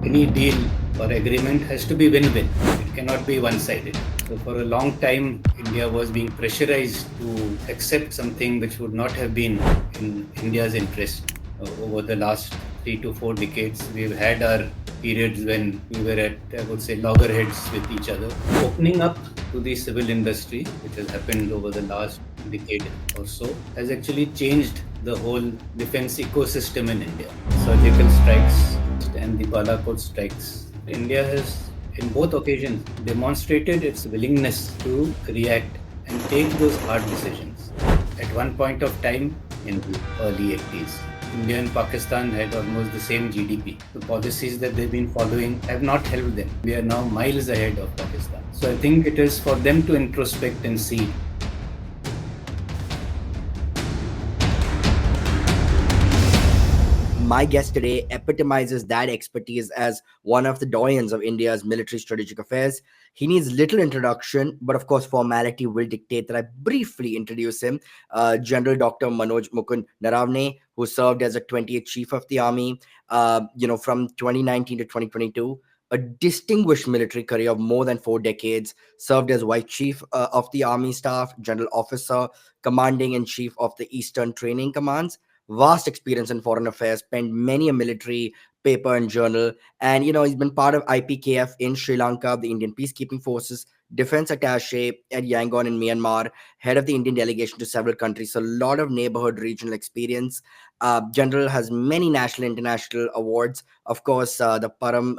any deal or agreement has to be win-win. It cannot be one-sided. So for a long time, India was being pressurized to accept something which would not have been in India's interest. Over the last 3 to 4 decades, we've had our periods when we were at, I would say, loggerheads with each other. Opening up to the civil industry, which has happened over the last decade or so, has actually changed the whole defense ecosystem in India. Surgical strikes and the Balakot strikes. India has, in both occasions, demonstrated its willingness to react and take those hard decisions. At one point of time in the early 80s, India and Pakistan had almost the same GDP. The policies that they've been following have not helped them. We are now miles ahead of Pakistan. So I think it is for them to introspect and see. My guest today epitomizes that expertise as one of the doyens of India's military strategic affairs. He needs little introduction, but of course, formality will dictate that I briefly introduce him. General Dr. Manoj Mukund Naravane, who served as a 28th Chief of the Army, from 2019 to 2022. A distinguished military career of more than 4 decades, served as Vice Chief of the Army Staff, General Officer, Commanding in Chief of the Eastern Training Commands, vast experience in foreign affairs, penned many a military paper and journal, and he's been part of IPKF in Sri Lanka, the Indian Peacekeeping Forces, defense attaché at Yangon in Myanmar, head of the Indian delegation to several countries. So a lot of neighborhood regional experience. General has many national international awards. Of course, the Param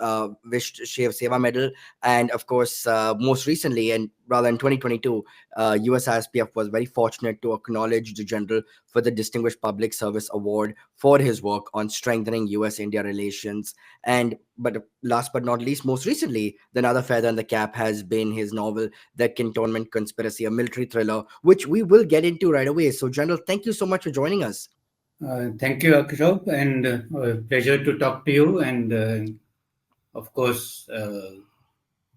Shiv Seva Medal, and of course, most recently, and rather in 2022, USISPF was very fortunate to acknowledge the general for the Distinguished Public Service Award for his work on strengthening US-India relations. And but last but not least, most recently, the another feather in the cap has been his novel, The Cantonment Conspiracy, a military thriller, which we will get into right away. So, General, thank you so much for joining us. Thank you, Akshobh, and pleasure to talk to you. And of course,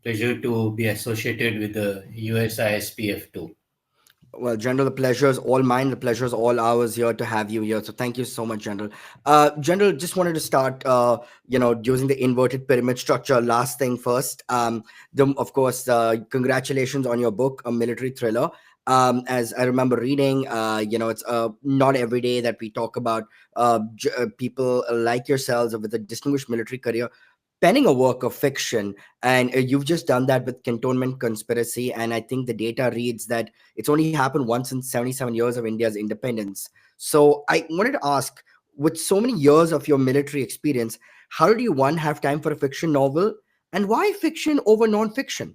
pleasure to be associated with the USISPF too. Well, General, the pleasure is all mine. The pleasure is all ours here to have you here. So thank you so much, General. General, just wanted to start, using the inverted pyramid structure. Last thing first. Of course, congratulations on your book, a military thriller. As I remember reading, it's not every day that we talk about people like yourselves with a distinguished military career penning a work of fiction, and you've just done that with Cantonment Conspiracy. And I think the data reads that it's only happened once in 77 years of India's independence. So I wanted to ask, with so many years of your military experience, how do you one have time for a fiction novel, and why fiction over non-fiction?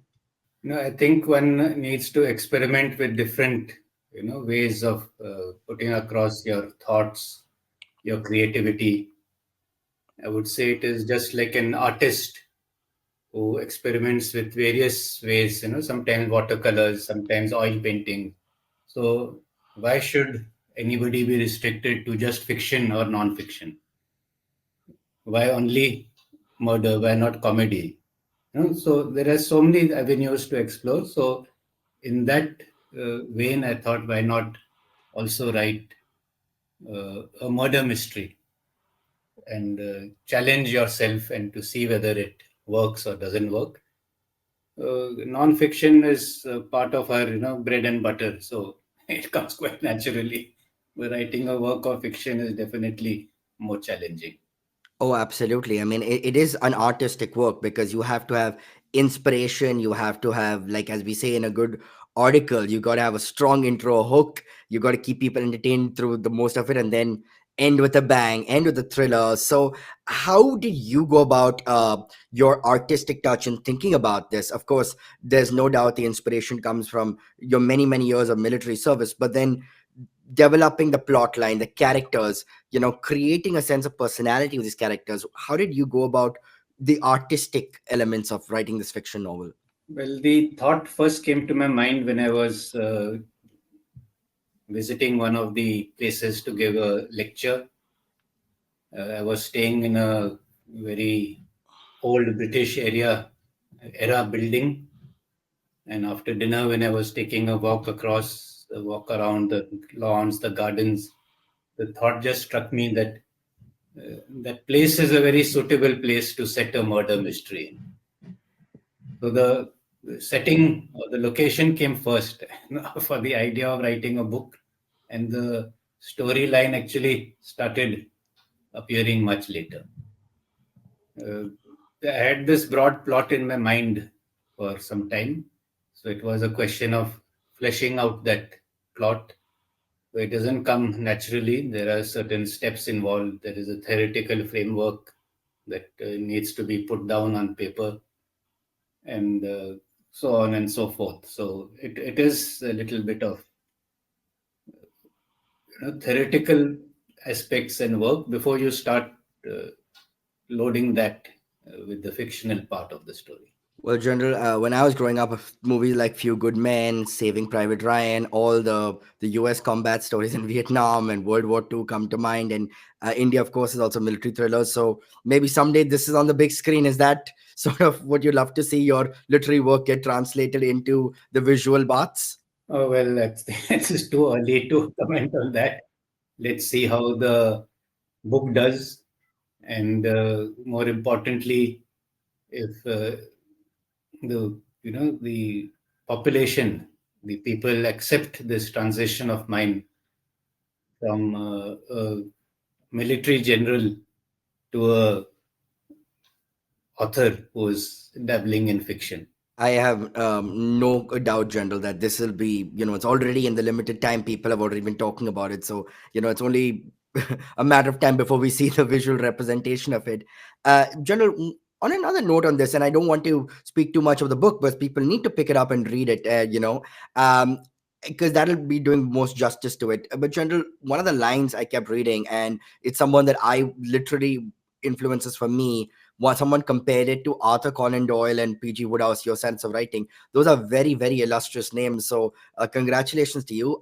I think one needs to experiment with different, ways of putting across your thoughts, your creativity. I would say it is just like an artist who experiments with various ways, sometimes watercolors, sometimes oil painting. So why should anybody be restricted to just fiction or non-fiction? Why only murder? Why not comedy? So there are so many avenues to explore. So in that vein, I thought, why not also write a murder mystery and challenge yourself and to see whether it works or doesn't work. Non-fiction is part of our, bread and butter, so it comes quite naturally. But writing a work of fiction is definitely more challenging. Oh, absolutely. I mean, it is an artistic work because you have to have inspiration. You have to have, like, as we say in a good article, you got to have a strong intro hook. You got to keep people entertained through the most of it, and then end with a bang, end with a thriller. So, how did you go about your artistic touch in thinking about this? Of course, there's no doubt the inspiration comes from your many, many years of military service, but then developing the plot line, the characters, creating a sense of personality with these characters. How did you go about the artistic elements of writing this fiction novel? Well, the thought first came to my mind when I was visiting one of the places to give a lecture. I was staying in a very old British era building, and after dinner, when I was taking a walk around the lawns, the gardens, the thought just struck me that that place is a very suitable place to set a murder mystery in. So the setting or the location came first for the idea of writing a book, and the storyline actually started appearing much later. Uh, I had this broad plot in my mind for some time, so it was a question of fleshing out that plot. So it doesn't come naturally. There are certain steps involved. There is a theoretical framework that needs to be put down on paper, and so on and so forth. So it is a little bit of theoretical aspects and work before you start uh, loading that with the fictional part of the story. Well, General, when I was growing up, movies like Few Good Men, Saving Private Ryan, all the U.S. combat stories in Vietnam and World War II come to mind, and India, of course, is also military thrillers. So maybe someday this is on the big screen. Is that sort of what you love to see your literary work get translated into the visual baths? Oh, well, it's too early to comment on that. Let's see how the book does, and more importantly, if the population, the people accept this transition of mine from a military general to a author who's dabbling in fiction. I have no doubt, General, that this will be, it's already in the limited time. People have already been talking about it. So, it's only a matter of time before we see the visual representation of it. General, on another note on this, and I don't want to speak too much of the book, but people need to pick it up and read it, um, because that'll be doing most justice to it. But, General, one of the lines I kept reading, and it's someone that I literally influences for me, someone compared it to Arthur Conan Doyle and P.G. Wodehouse, your sense of writing. Those are very, very illustrious names. So, congratulations to you.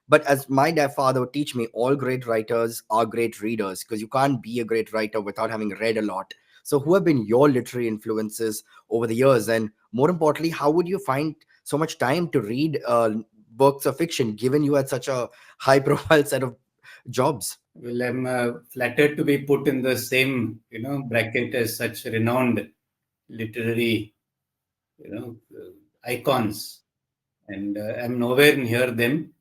But as my father would teach me, all great writers are great readers because you can't be a great writer without having read a lot. So, who have been your literary influences over the years? And more importantly, how would you find so much time to read books of fiction given you had such a high profile set of jobs? Well, I'm flattered to be put in the same, bracket as such renowned literary, icons, and I'm nowhere near them.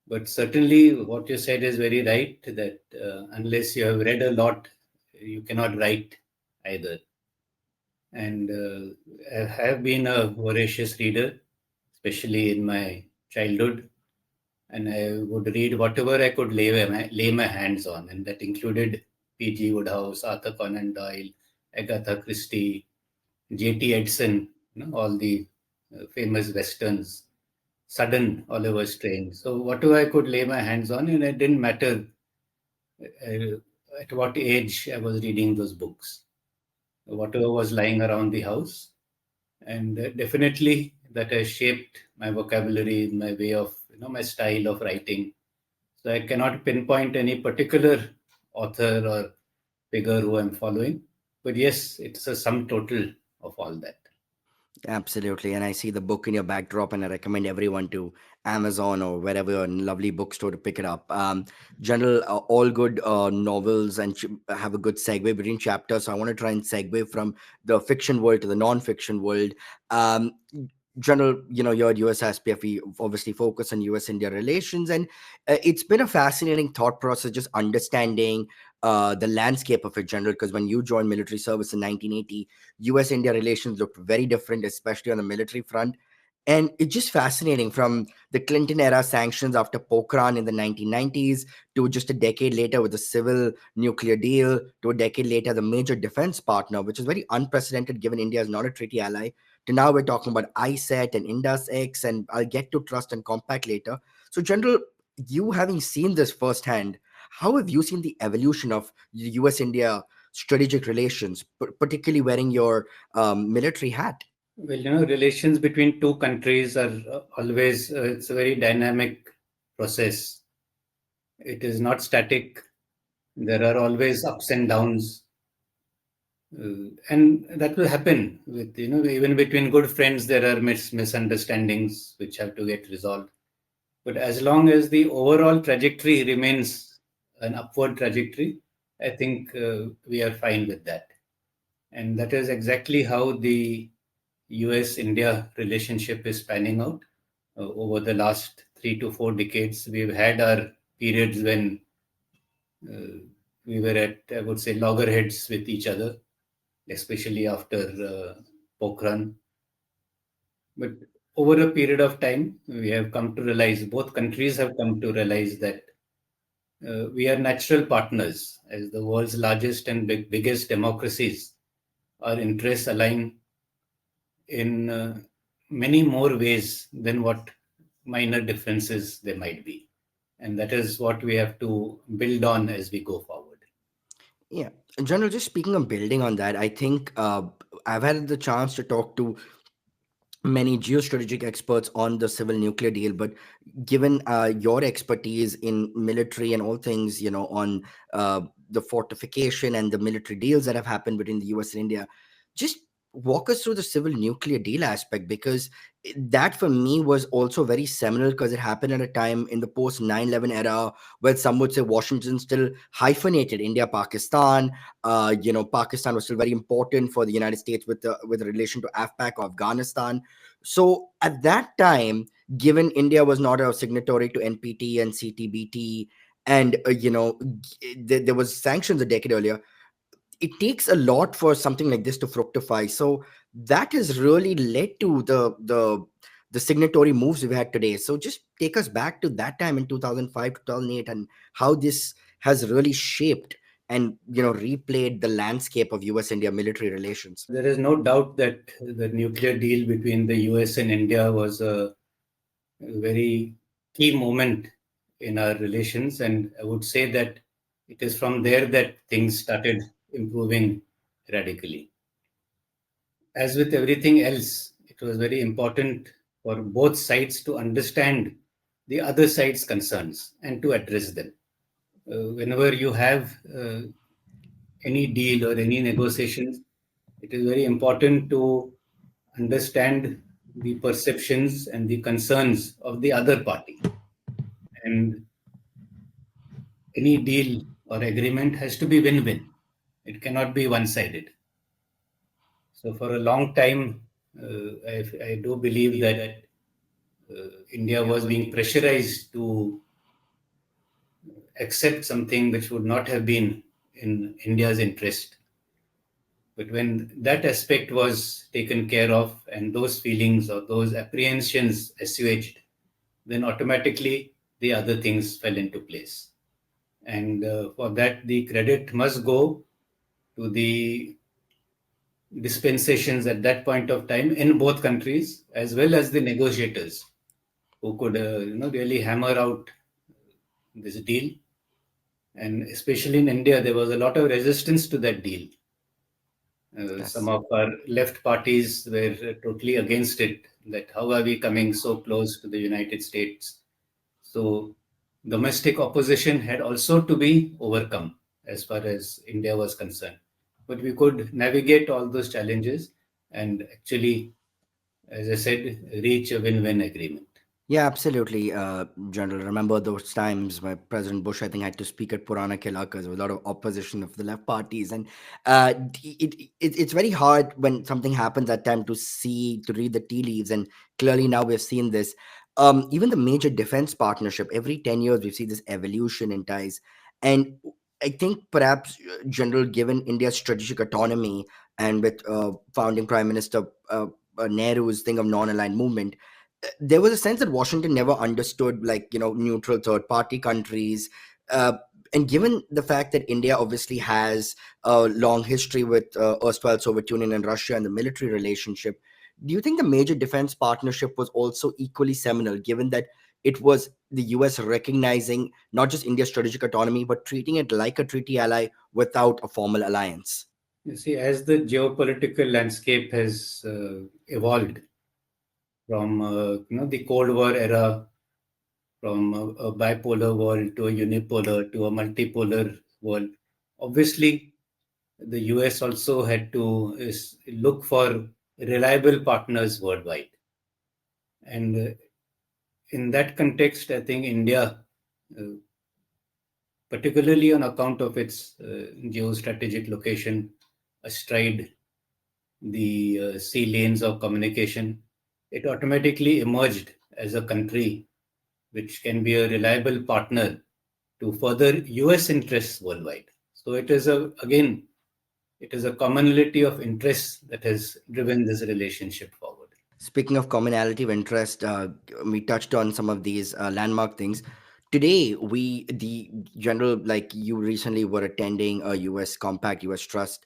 But certainly, what you said is very right. That unless you have read a lot, you cannot write either. And I have been a voracious reader, especially in my childhood, and I would read whatever I could lay my hands on, and that included P.G. Wodehouse, Arthur Conan Doyle, Agatha Christie, J.T. Edson, all the famous westerns, sudden Oliver Strange. So whatever I could lay my hands on, and it didn't matter uh, at what age I was reading those books, whatever was lying around the house, and definitely that has shaped my vocabulary, my way of, my style of writing. So I cannot pinpoint any particular author or figure who I'm following, but yes, it's a sum total of all that. Absolutely. And I see the book in your backdrop, and I recommend everyone to Amazon or wherever a lovely bookstore to pick it up. General, all good novels and have a good segue between chapters. So I want to try and segue from the fiction world to the non-fiction world. Um, General, you're at USISPF. We obviously focus on US-India relations, and it's been a fascinating thought process just understanding the landscape of it, General. Because when you joined military service in 1980, US-India relations looked very different, especially on the military front. And it's just fascinating from the Clinton era sanctions after Pokhran in the 1990s to just a decade later with the civil nuclear deal to a decade later, the major defense partner, which is very unprecedented given India is not a treaty ally, to now we're talking about ISET and Indus X, and I'll get to trust and compact later. So, General, you having seen this firsthand, how have you seen the evolution of US India strategic relations, particularly wearing your military hat? Well, relations between two countries are always, it's a very dynamic process. It is not static. There are always ups and downs. And that will happen with, even between good friends, there are misunderstandings which have to get resolved. But as long as the overall trajectory remains an upward trajectory, I think we are fine with that. And that is exactly how the US India relationship is panning out. Over the last 3 to 4 decades, we've had our periods when uh, we were at, I would say, loggerheads with each other, especially after Pokhran. But over a period of time, we have come to realize, both countries have come to realize that we are natural partners as the world's largest and biggest democracies. Our interests align in many more ways than what minor differences there might be. And that is what we have to build on as we go forward. Yeah, General, just speaking of building on that, I think I've had the chance to talk to many geostrategic experts on the civil nuclear deal, but given your expertise in military and all things, on uh, the fortification and the military deals that have happened between the US and India, just walk us through the civil nuclear deal aspect, because that for me was also very seminal, because it happened at a time in the post 9/11 era where some would say Washington still hyphenated India Pakistan. Pakistan was still very important for the United States with relation to AFPAC or Afghanistan. So at that time, given India was not a signatory to NPT and CTBT, and there was sanctions a decade earlier, it takes a lot for something like this to fructify. So that has really led to the signatory moves we've had today. So just take us back to that time in 2005, 2008, and how this has really shaped and replayed the landscape of US India military relations. There is no doubt that the nuclear deal between the US and India was a very key moment in our relations. And I would say that it is from there that things started improving radically. As with everything else, it was very important for both sides to understand the other side's concerns and to address them. Whenever you have any deal or any negotiations, it is very important to understand the perceptions and the concerns of the other party. And any deal or agreement has to be win-win. It cannot be one-sided. So for a long time, I do believe that India was being pressurized to accept something which would not have been in India's interest. But when that aspect was taken care of and those feelings or those apprehensions assuaged, then automatically the other things fell into place. And for that, the credit must go to the dispensations at that point of time in both countries, as well as the negotiators who could, really hammer out this deal. And especially in India, there was a lot of resistance to that deal. Some Yes. of our left parties were totally against it, that how are we coming so close to the United States? So domestic opposition had also to be overcome as far as India was concerned. But we could navigate all those challenges and actually, as I said, reach a win-win agreement. Yeah, absolutely, General. Remember those times where President Bush, I think, had to speak at Purana Kila because there was a lot of opposition of the left parties, and it's very hard when something happens at time to read the tea leaves, and clearly now we've seen this. Even the major defense partnership, every 10 years we see this evolution in ties, and I think perhaps, General, given India's strategic autonomy and with founding Prime Minister Nehru's thing of non-aligned movement, there was a sense that Washington never understood, like, neutral third party countries. Uh, and given the fact that India obviously has a long history with erstwhile Soviet Union and Russia and the military relationship, do you think the major defense partnership was also equally seminal, given that it was the US recognizing not just India's strategic autonomy, but treating it like a treaty ally without a formal alliance? You see, as the geopolitical landscape has evolved from the Cold War era, from a bipolar world to a unipolar to a multipolar world, obviously the US also had to look for reliable partners worldwide. And in that context, I think India uh, particularly on account of its geostrategic location astride the sea lanes of communication. It automatically emerged as a country which can be a reliable partner to further US interests worldwide. So it is a commonality of interests that has driven this relationship forward. Speaking of commonality of interest, we touched on some of these landmark things. Today, the general, like you recently were attending a U.S. Compact, U.S. Trust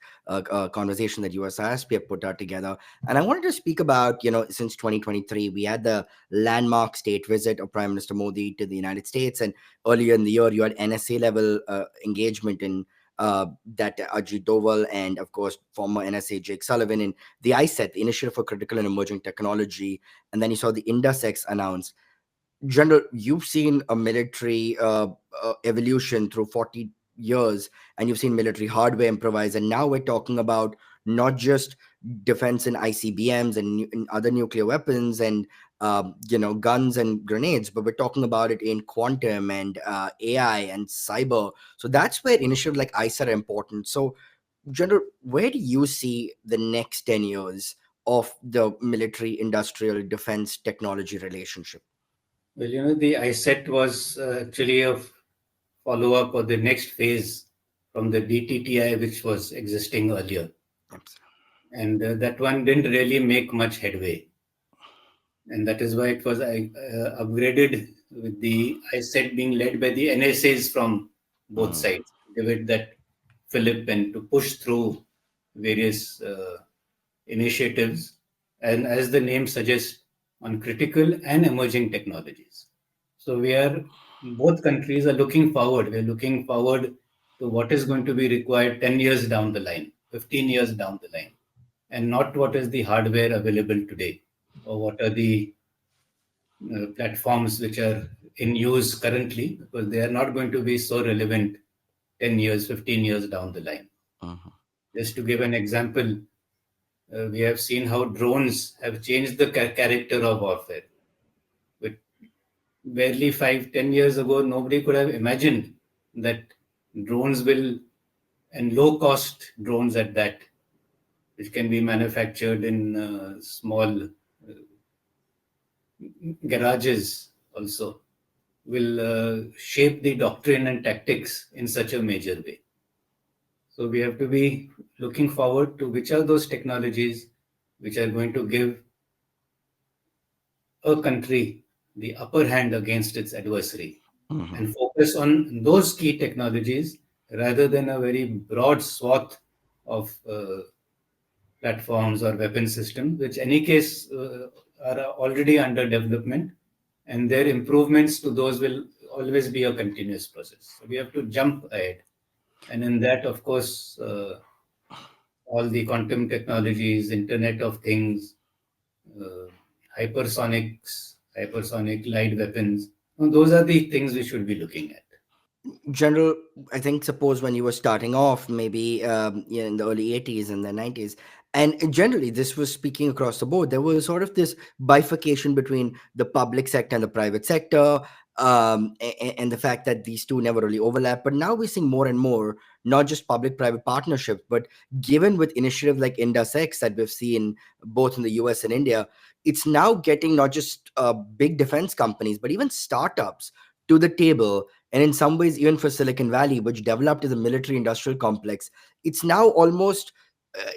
conversation that USISPF put out together. And I wanted to speak about, since 2023, we had the landmark state visit of Prime Minister Modi to the United States. And earlier in the year, you had NSA level engagement in that Ajit Doval and, of course, former NSA Jake Sullivan in the ISET, the Initiative for Critical and Emerging Technology, and then you saw the INDUSX announced. General, you've seen a military evolution through 40 years, and you've seen military hardware improvise, and now we're talking about not just defense in ICBMs and other nuclear weapons and guns and grenades, but we're talking about it in quantum and AI and cyber. So that's where initiatives like ISET are important. So General, where do you see the next 10 years of the military industrial defense technology relationship? Well, the ISET was actually a follow up or the next phase from the DTTI, which was existing earlier. Absolutely. And that one didn't really make much headway. And that is why it was upgraded with the ISET being led by the NSAs from both Mm, sides, give it that fillip and to push through various initiatives, and as the name suggests, on critical and emerging technologies. So both countries are looking forward. We're looking forward to what is going to be required 10 years down the line, 15 years down the line, and not what is the hardware available today or what are the platforms which are in use currently, because they are not going to be so relevant 10 years, 15 years down the line. mhm. Just to give an example, we have seen how drones have changed the character of warfare. With barely 5, 10 years ago, nobody could have imagined that drones will, and low cost drones at that, which can be manufactured in small garages also, will shape the doctrine and tactics in such a major way. So we have to be looking forward to which are those technologies which are going to give a country the upper hand against its adversary, Mhm. and focus on those key technologies rather than a very broad swath of platforms or weapon systems, which any case are already under development, and their improvements to those will always be a continuous process. So we have to jump ahead. And in that, of course, all the quantum technologies, Internet of Things, uh, hypersonic light weapons, those are the things we should be looking at. General, I think suppose when you were starting off, maybe in the early 80s and the 90s, and generally this was speaking across the board, there was sort of this bifurcation between the public sector and the private sector, and the fact that these two never really overlap. But now we're seeing more and more, not just public-private partnerships, but given with initiatives like IndusX that we've seen both in the US and India, it's now getting not just big defense companies, but even startups to the table. And in some ways, even for Silicon Valley, which developed as a military industrial complex, it's now almost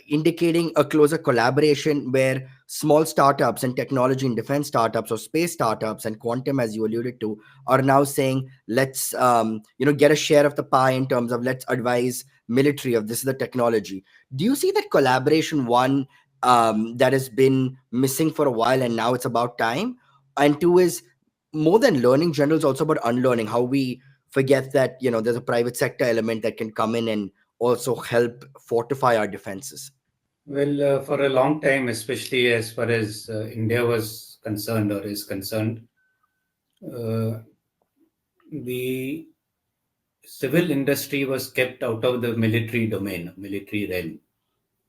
indicating a closer collaboration where small startups and technology and defense startups or space startups and quantum, as you alluded to, are now saying, let's get a share of the pie in terms of let's advise military of this is the technology. Do you see that collaboration, one, that has been missing for a while and now it's about time? And two is more than learning general is also about unlearning, how we forget that there's a private sector element that can come in and also help fortify our defenses. Well, for a long time, especially as far as India was concerned or is concerned, uh, the civil industry was kept out of the military domain, military realm,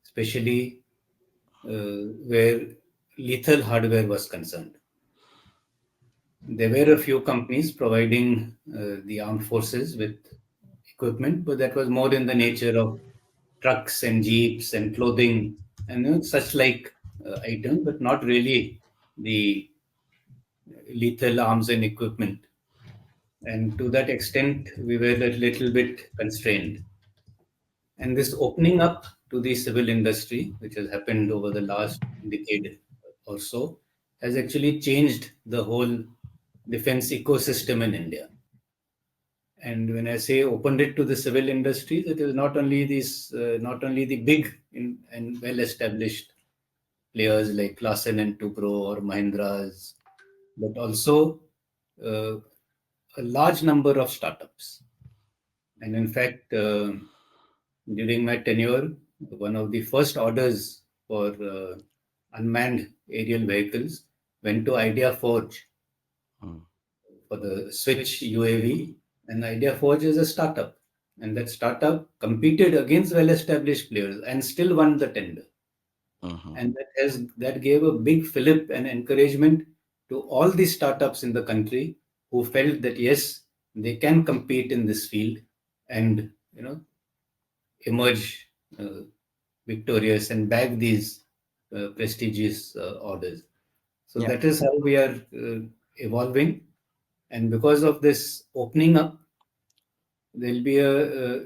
especially where lethal hardware was concerned. There were a few companies providing the armed forces with equipment, but that was more in the nature of trucks and jeeps and clothing and such like items, but not really the lethal arms and equipment. And to that extent, we were a little bit constrained. And this opening up to the civil industry, which has happened over the last decade or so, has actually changed the whole defense ecosystem in India. And when I say opened it to the civil industries, it is not only the big and well-established players like Klassen and Tupro or Mahindras, but also uh, a large number of startups. And in fact, during my tenure, one of the first orders for unmanned aerial vehicles went to Idea Forge Mm. for the Switch UAV. And Idea Forge is a startup. And that startup competed against well-established players and still won the tender. Mhm. And that gave a big fillip and encouragement to all the startups in the country who felt that yes, they can compete in this field and emerge victorious and bag these prestigious orders. So Yeah. that is how we are evolving, and because of this opening up, there'll be a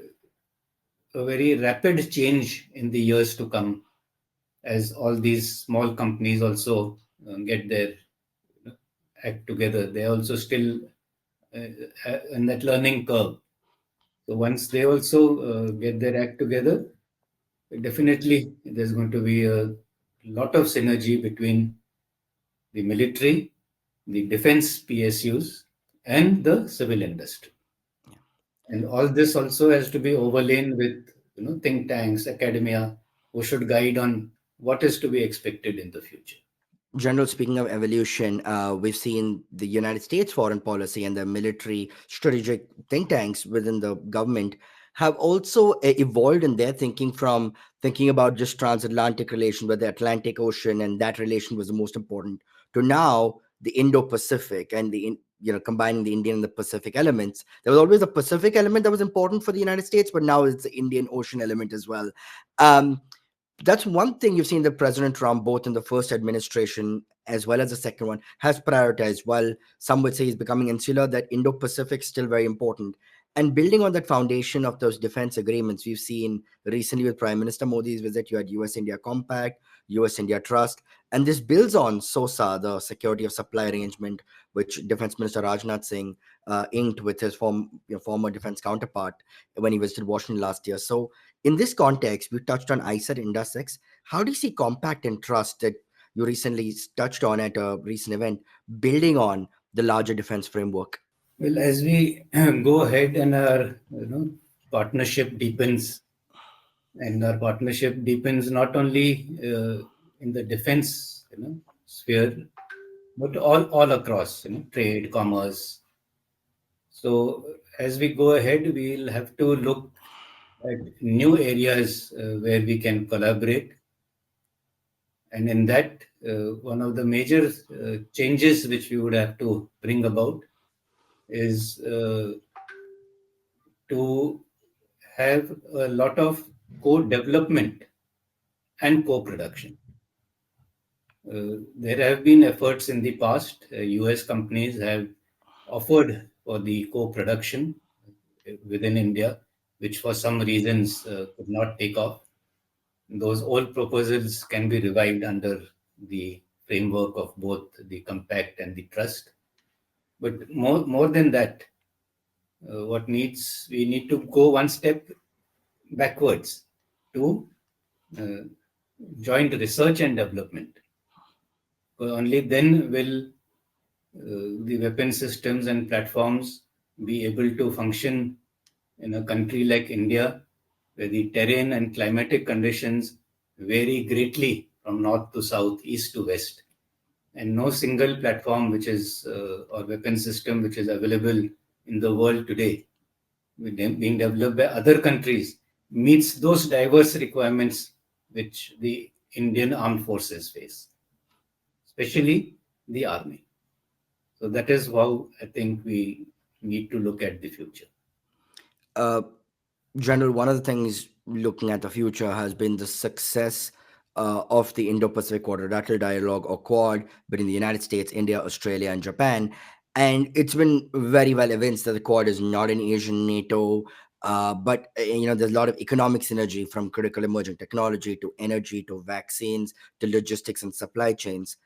very rapid change in the years to come as all these small companies also get their act together. They also still in that learning curve. So once they also get their act together, definitely there's going to be a lot of synergy between the military, the defense PSUs, and the civil industry. And all this also has to be overlain with think tanks, academia, who should guide on what is to be expected in the future. General, speaking of evolution, we've seen the United States foreign policy and the military strategic think tanks within the government have also evolved in their thinking from thinking about just transatlantic relation with the Atlantic Ocean, and that relation was the most important, to now the Indo-Pacific and combining the Indian and the Pacific elements. There was always a Pacific element that was important for the United States, but now it's the Indian Ocean element as well. Um, that's one thing you've seen that President Trump, both in the first administration as well as the second one, has prioritized. While some would say he's becoming insular, that Indo-Pacific is still very important. And building on that foundation of those defense agreements, we've seen recently with Prime Minister Modi's visit, you had US-India Compact, US-India Trust, and this builds on SOSA, the Security of Supply Arrangement, which Defense Minister Rajnath Singh inked with his former defense counterpart when he visited Washington last year. So in this context, we touched on ICER Indus. How do you see compact and trust that you recently touched on at a recent event, building on the larger defense framework? Well, as we go ahead and our partnership deepens, and our partnership deepens not only in the defense sphere, but all across trade, commerce. So as we go ahead, we'll have to look at new areas where we can collaborate, and in that, one of the major changes which we would have to bring about is to have a lot of co-development and co-production. There have been efforts in the past. US companies have offered for the co-production within India, which for some reasons could not take off. Those old proposals can be revived under the framework of both the compact and the trust. But more than that, we need to go one step backwards to uh, joint research and development. Only then will the weapon systems and platforms be able to function in a country like India, where the terrain and climatic conditions vary greatly from north to south, east to west. And no single platform or weapon system which is available in the world today, being developed by other countries, meets those diverse requirements which the Indian armed forces face, especially the army. So that is how I think we need to look at the future. General, one of the things looking at the future has been the success of the Indo-Pacific Quadrilateral Dialogue or Quad between the United States, India, Australia, and Japan. And it's been very well evinced that the Quad is not an Asian NATO, but there's a lot of economic synergy from critical emerging technology to energy to vaccines to logistics and supply chains.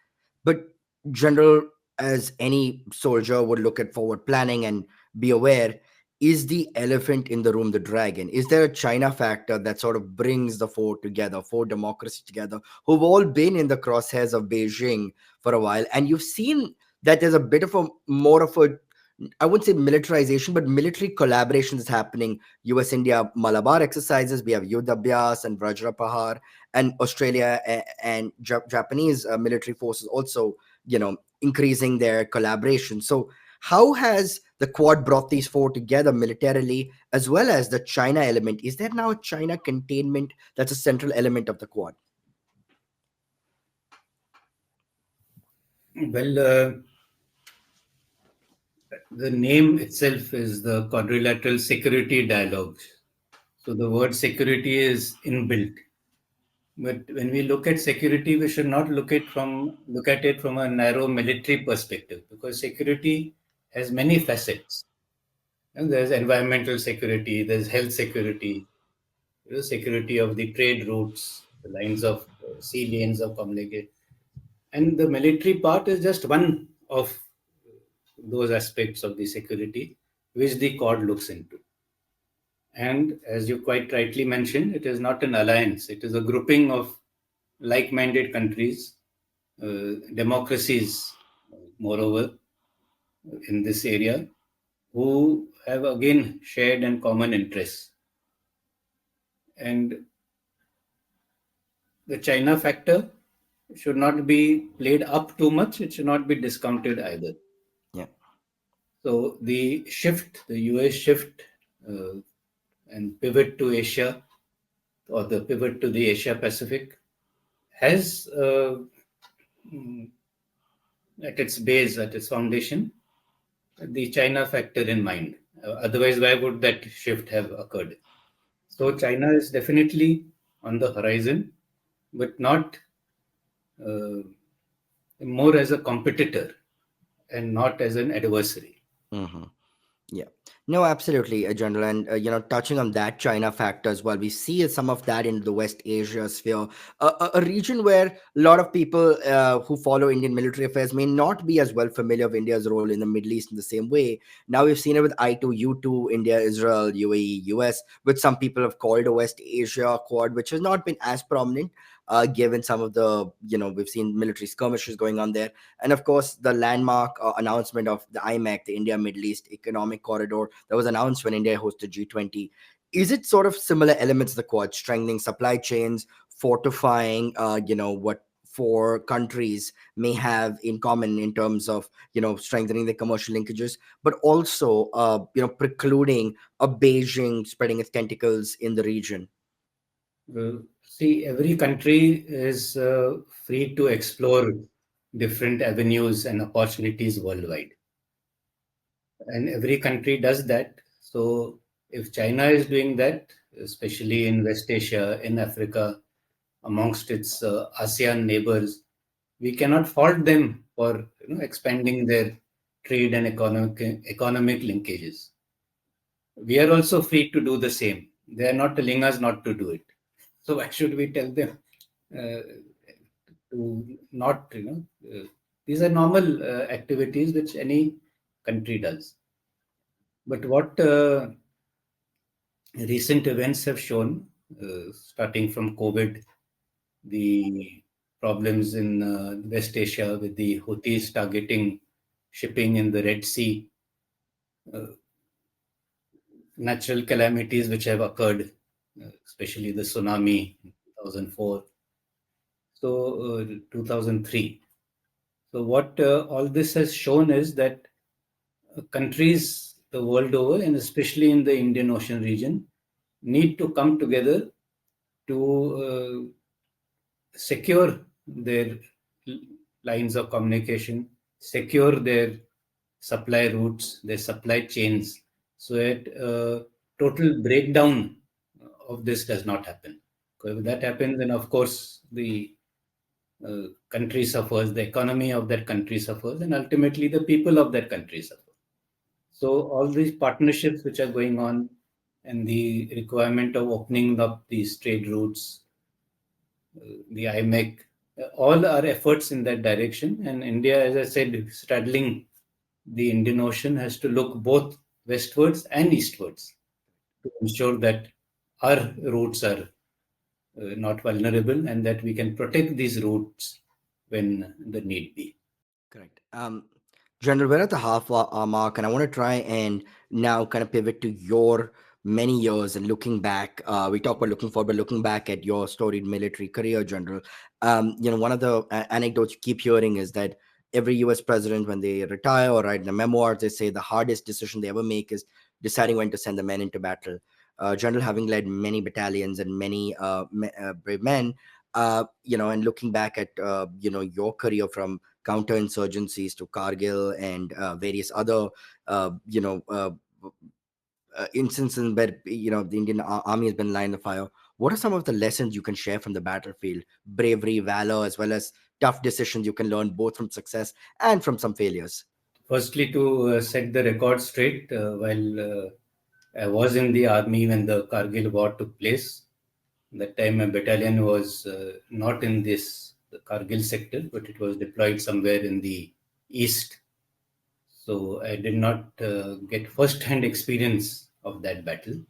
But general, as any soldier would look at forward planning and be aware, is the elephant in the room the dragon? Is there a China factor that sort of brings the four together, four democracies together, who've all been in the crosshairs of Beijing for a while? And you've seen that there's a bit of a more of a, I wouldn't say militarization, but military collaboration is happening. US India Malabar exercises, we have Yudhabhyas and Vajrapahar, and Australia and Japanese military forces also, increasing their collaboration. So, how has the Quad brought these four together militarily as well as the China element? Is there now a China containment that's a central element of the Quad? Well, the name itself is the Quadrilateral Security Dialogue. So the word security is inbuilt. But when we look at security, we should not look at it from a narrow military perspective, because security has many facets. And there's environmental security, there's health security, security of the trade routes, the lines of sea lanes of communication. And the military part is just one of those aspects of the security which the Quad looks into. And as you quite rightly mentioned, it is not an alliance, it is a grouping of like minded countries, democracies, moreover, in this area, who have again shared and common interests. And the China factor should not be played up too much, it should not be discounted either. Yeah. So the shift, the US shift uh, and pivot to Asia, or the pivot to the Asia Pacific, has at its base, at its foundation, the China factor in mind. Otherwise, why would that shift have occurred? So China is definitely on the horizon, but not uh, more as a competitor and not as an adversary. Hmm. Yeah. No, absolutely, General. And, touching on that China factor as well, we see some of that in the West Asia sphere, a region where a lot of people who follow Indian military affairs may not be as well familiar with India's role in the Middle East in the same way. Now we've seen it with I2U2, India, Israel, UAE, US, which some people have called a West Asia Quad, which has not been as prominent. Given some of the, we've seen military skirmishes going on there. And of course, the landmark announcement of the IMEC, the India Middle East Economic Corridor, that was announced when India hosted G20. Is it sort of similar elements of the Quad, strengthening supply chains, fortifying, what four countries may have in common in terms of, strengthening the commercial linkages, but also, precluding a Beijing spreading its tentacles in the region? See, every country is free to explore different avenues and opportunities worldwide, and every country does that. So, if China is doing that, especially in West Asia, in Africa, amongst its ASEAN neighbors, we cannot fault them for expanding their trade and economic linkages. We are also free to do the same. They are not telling us not to do it. So why should we tell them uh, to not? These are normal activities which any country does. But what recent events have shown, starting from COVID, the problems in West Asia with the Houthis targeting shipping in the Red Sea, uh, natural calamities which have occurred, especially the tsunami in 2004, so 2003. So what all this has shown is that countries the world over, and especially in the Indian Ocean region, need to come together to secure their lines of communication, secure their supply routes, their supply chains, so that total breakdown of this does not happen. Because if that happens, then of course the country suffers, the economy of that country suffers, and ultimately the people of that country suffer. So all these partnerships which are going on and the requirement of opening up these trade routes, the IMEC, all are efforts in that direction. And India, as I said, straddling the Indian Ocean, has to look both westwards and eastwards to ensure that our routes are not vulnerable and that we can protect these routes when the need be. Correct. General, we're at the half hour mark, and I want to try and now kind of pivot to your many years and looking back. We talk about looking forward, but looking back at your storied military career, General. One of the anecdotes you keep hearing is that every U.S. president, when they retire or write in the memoirs, they say the hardest decision they ever make is deciding when to send the men into battle. General, having led many battalions and many brave men, and looking back at your career from counterinsurgencies to Kargil and various other uh, you know uh, instances where the Indian army has been lying the fire. What are some of the lessons you can share from the battlefield? Bravery, valor, as well as tough decisions you can learn both from success and from some failures. Firstly, to set the record straight, while I was in the army when the Kargil war took place, that time my battalion was not in the Kargil sector, but it was deployed somewhere in the east. So I did not get first-hand experience of that battle.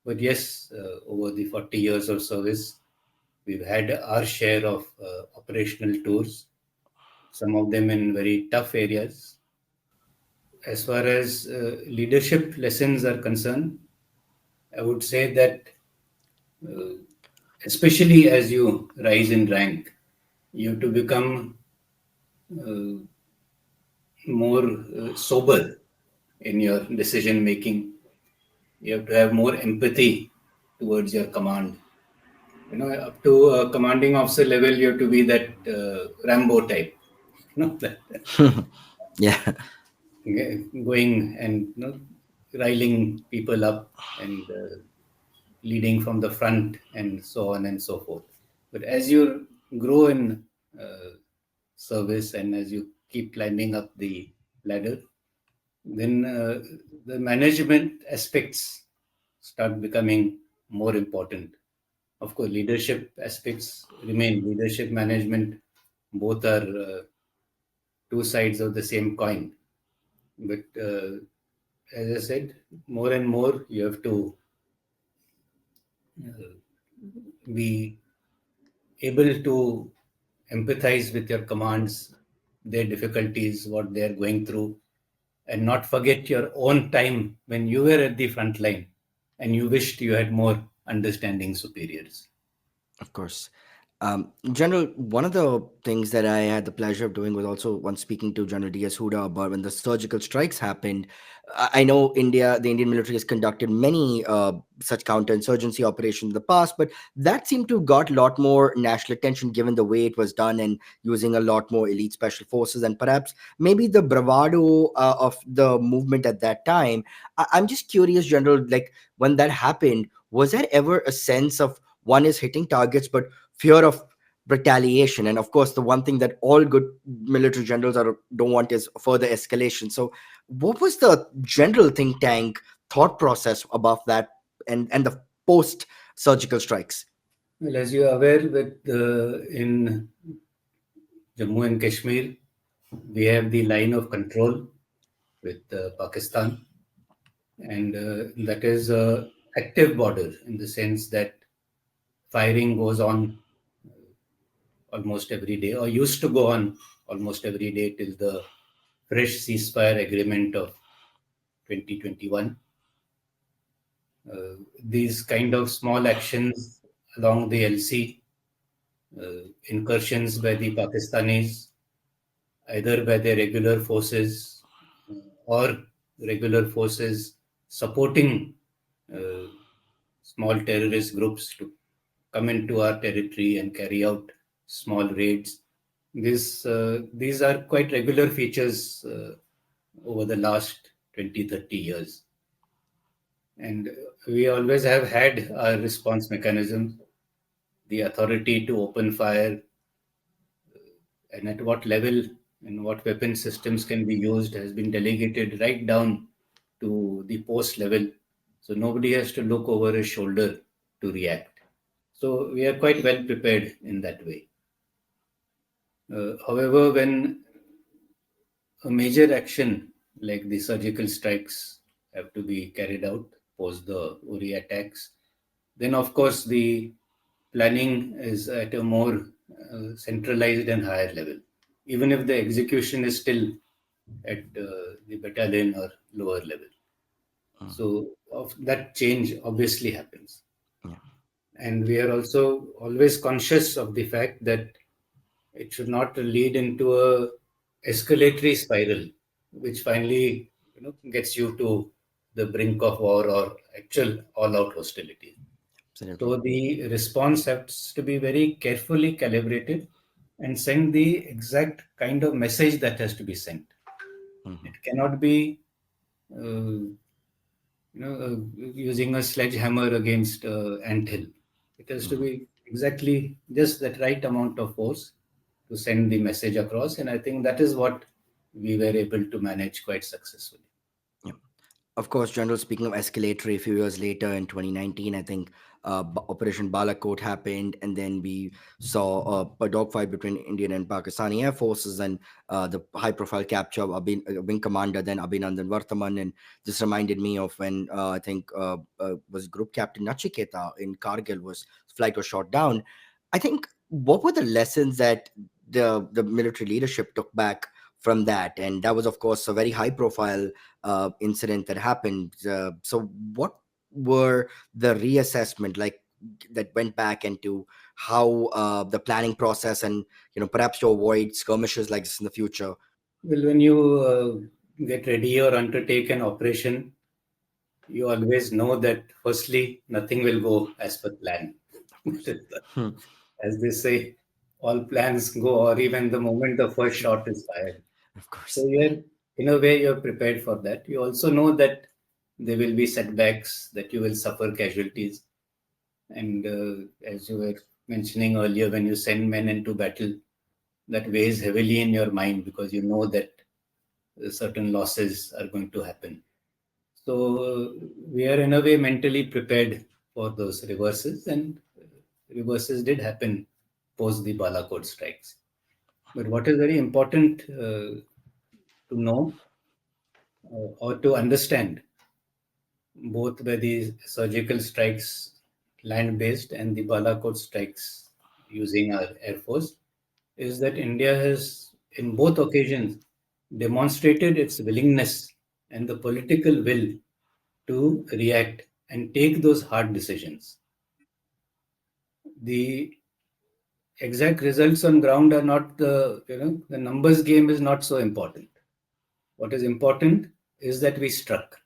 But yes, over the 40 years of service, we've had our share of operational tours, some of them in very tough areas. As far as leadership lessons are concerned, I would say that uh, especially as you rise in rank, you have to become uh, more sober in your decision making. You have to have more empathy towards your command. Up to a commanding officer level, you have to be that Rambo type. That Yeah. going and riling people up and leading from the front and so on and so forth. But as you grow in uh, service and as you keep climbing up the ladder, then the management aspects start becoming more important. Of course, leadership aspects remain. Leadership management, both are two sides of the same coin. But as I said, more and more you have to uh, be able to empathize with your commands, their difficulties, what they are going through, and not forget your own time when you were at the front line and you wished you had more understanding superiors. Of course. General, one of the things that I had the pleasure of doing was also once speaking to General D.S. Huda about when the surgical strikes happened. I know the Indian military has conducted many such counterinsurgency operations in the past, but that seemed to have got a lot more national attention given the way it was done and using a lot more elite special forces and perhaps maybe the bravado of the movement at that time. I'm just curious, General, like when that happened, was there ever a sense of one is hitting targets, but fear of retaliation? And of course, the one thing that all good military generals don't want is further escalation. So, what was the general think tank thought process above that and the post surgical strikes? Well, as you are aware, that in Jammu and Kashmir, we have the line of control with Pakistan, and that is a active border in the sense that firing goes on almost every day, or used to go on almost every day till the fresh ceasefire agreement of 2021. These kind of small actions along the LC, incursions by the Pakistanis, either by their regular forces or regular forces supporting uh, small terrorist groups to come into our territory and carry out small raids. These are quite regular features over the last 20, 30 years. And we always have had our response mechanisms, the authority to open fire, and at what level and what weapon systems can be used has been delegated right down to the post level. So nobody has to look over his shoulder to react. So we are quite well prepared in that way. However, when a major action like the surgical strikes have to be carried out post the Uri attacks, then of course the planning is at a more centralized and higher level, even if the execution is still at the battalion or lower level. Mm. So of that change obviously happens. Yeah. And we are also always conscious of the fact that it should not lead into a escalatory spiral, which finally gets you to the brink of war or actual all-out hostility. Absolutely. So the response has to be very carefully calibrated and send the exact kind of message that has to be sent. Hmm. It cannot be using a sledgehammer against anthill. It has to Hmm. be exactly just that right amount of force to send the message across, and I think that is what we were able to manage quite successfully. Yeah. Of course, General, speaking of escalatory, a few years later in 2019, I think Operation Balakot happened, and then we saw a dogfight between Indian and Pakistani air forces, and the high-profile capture of wing commander, then Abhinandan Varthaman. And this reminded me of when I think was Group Captain Nachiketa in Kargil was flight was shot down. I think what were the lessons that the military leadership took back from that? And that was, of course, a very high-profile incident that happened. So, what were the reassessment like that went back into how the planning process, and perhaps to avoid skirmishes like this in the future? Well, when you get ready or undertake an operation, you always know that firstly, nothing will go as per plan. Of course. Hmm. As they say, all plans go, or even the moment the first shot is fired. Of So course. you're, in a way, you're prepared for that. You also know that there will be setbacks, that you will suffer casualties. And as you were mentioning earlier, when you send men into battle, that weighs heavily in your mind because you know that certain losses are going to happen. So we are in a way mentally prepared for those reverses, and reverses did happen post the Balakot strikes. But what is very important to know or to understand, both by the surgical strikes land based and the Balakot strikes using our Air Force, is that India has, in both occasions, demonstrated its willingness and the political will to react and take those hard decisions. The exact results on ground are not the numbers game is not so important. What is important is that we struck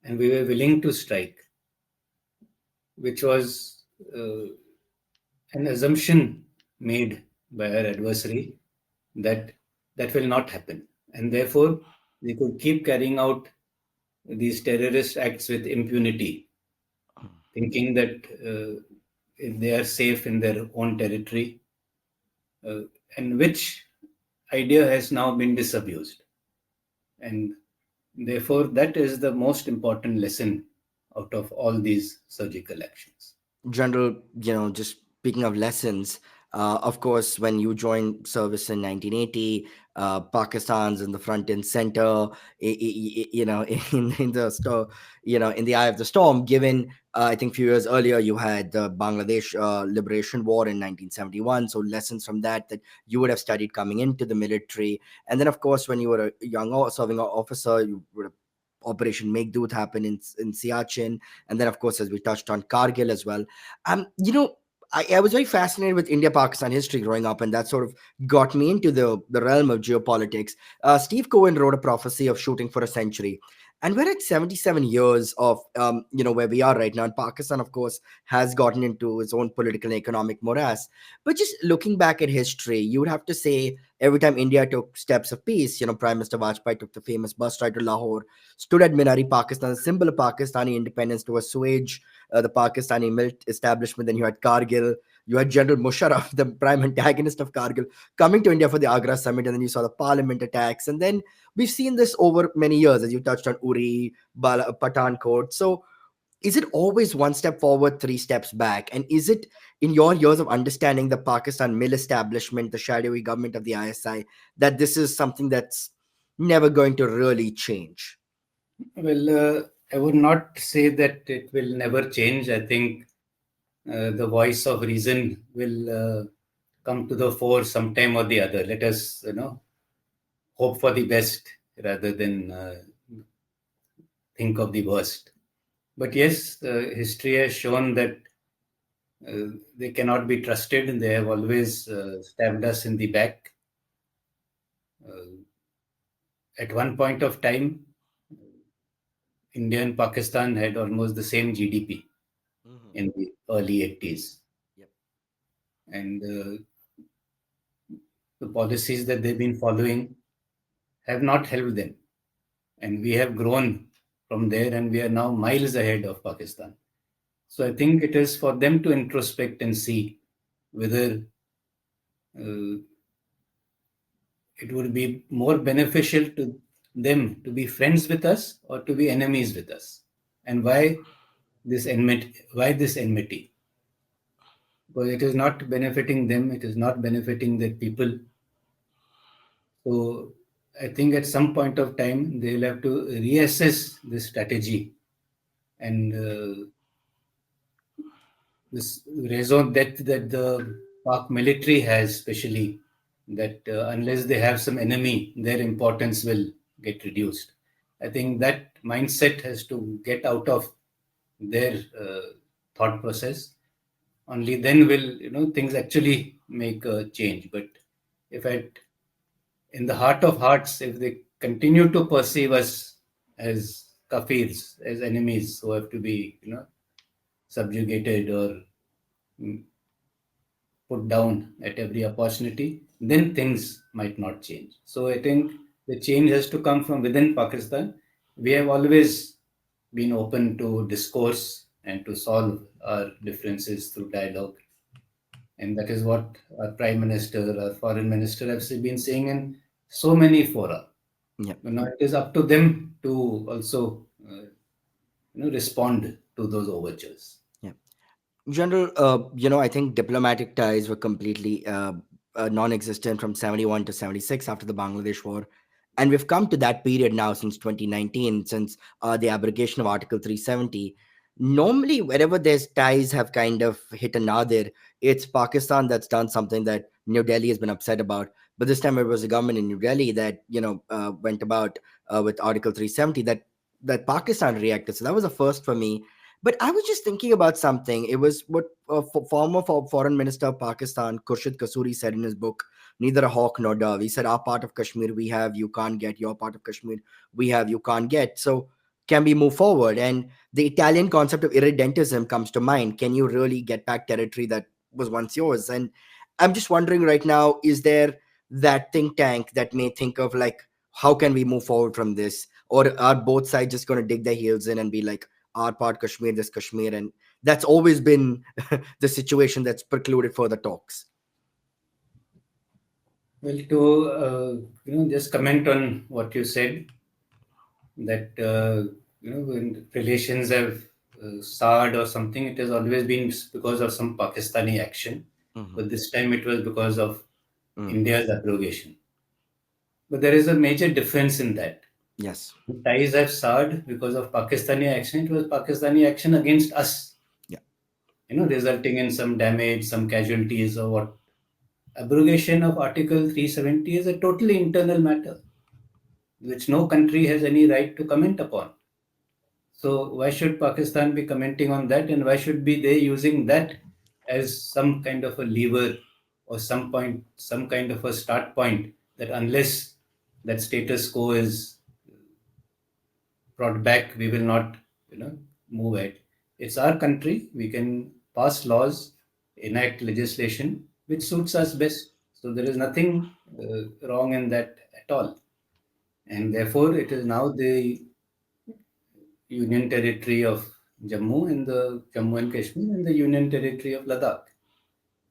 and we were willing to strike, which was uh, an assumption made by our adversary that that will not happen, and therefore they could keep carrying out these terrorist acts with impunity, thinking that if they are safe in their own territory, uh, and which idea has now been disabused. And therefore, that is the most important lesson out of all these surgical actions. General, just speaking of lessons, of course, when you joined service in 1980, Pakistan's in the front and center, in the store, in the eye of the storm. Given, I think, a few years earlier, you had the Bangladesh Liberation War in 1971. So lessons from that you would have studied coming into the military, and then, of course, when you were a young serving officer, you would have Operation Meghdoot happen in Siachen, and then, of course, as we touched on, Kargil as well. um you know I was very fascinated with India-Pakistan history growing up, and that sort of got me into the realm of geopolitics. Steve Cohen wrote A Prophecy of Shooting for a Century, And we're at 77 years of where we are right now, and Pakistan, of course, has gotten into its own political and economic morass. But just looking back at history, you would have to say every time India took steps of peace, Prime Minister Vajpayee took the famous bus ride to Lahore, stood at Minari, Pakistan, the symbol of Pakistani independence, to assuage the Pakistani military establishment. Then you had Kargil, you had General Musharraf, the prime antagonist of Kargil, coming to India for the Agra summit, and then you saw the parliament attacks. And then we've seen this over many years, as you touched on Uri, Pathankot. So is it always one step forward, three steps back? And is it, in your years of understanding the Pakistan mill establishment, the shadowy government of the ISI, that this is something that's never going to really change? Well, I would not say that it will never change. I think the voice of reason will come to the fore sometime or the other. Let us, hope for the best rather than think of the worst. But yes, history has shown that they cannot be trusted, and they have always stabbed us in the back. Uh, at one point of time, India and Pakistan had almost the same GDP Hmm. in the early 80s. Yep. And the policies that they've been following have not helped them. And we have grown from there, and we are now miles ahead of Pakistan. So I think it is for them to introspect and see whether uh, it would be more beneficial to them to be friends with us or to be enemies with us, and why this enmity? Because it is not benefiting them, it is not benefiting the people. So I think at some point of time they will have to reassess this strategy, and this raison d'etre that the Pak military has, especially that unless they have some enemy, their importance will get reduced. I think that mindset has to get out of their thought process. Only then will things actually make a change. But if in the heart of hearts, if they continue to perceive us as kafirs, as enemies who have to be subjugated or mm, put down at every opportunity, then things might not change. So I think the change has to come from within Pakistan. We have always been open to discourse and to solve our differences through dialogue. And that is what our Prime Minister, our Foreign Minister have been saying in so many fora. Yep. But now it is up to them to also respond to those overtures. Yep. General, I think diplomatic ties were completely non-existent from 71 to 76 after the Bangladesh War. And we've come to that period now since 2019, since the abrogation of Article 370. Normally, wherever there's ties have kind of hit a nadir, it's Pakistan that's done something that New Delhi has been upset about. But this time it was the government in New Delhi that, went about with Article 370, that Pakistan reacted. So that was a first for me. But I was just thinking about something. It was what former foreign minister of Pakistan, Khurshid Kasuri, said in his book, Neither a Hawk Nor Dove. He said, Our part of Kashmir we have, you can't get. Your part of Kashmir we have, you can't get. So can we move forward? And the Italian concept of irredentism comes to mind. Can you really get back territory that was once yours? And I'm just wondering right now, is there that think tank that may think of like, how can we move forward from this? Or are both sides just going to dig their heels in and be like, our part Kashmir, this Kashmir, and that's always been the situation that's precluded further talks. Well, to just comment on what you said, that when relations have soured or something, it has always been because of some Pakistani action, Hmm. but this time it was because of Mm. India's abrogation. But there is a major difference in that. Yes. The ties have soured because of Pakistani action. It was Pakistani action against us, Yeah. resulting in some damage, some casualties, or what. Abrogation of Article 370 is a totally internal matter, which no country has any right to comment upon. So why should Pakistan be commenting on that, and why should be they using that as some kind of a lever or some kind of a start point that unless that status quo is brought back, we will not, you know, move ahead. It's our country. We can pass laws, enact legislation which suits us best. So there is nothing wrong in that at all. And therefore, it is now the Union Territory of Jammu and the Jammu and Kashmir and the Union Territory of Ladakh.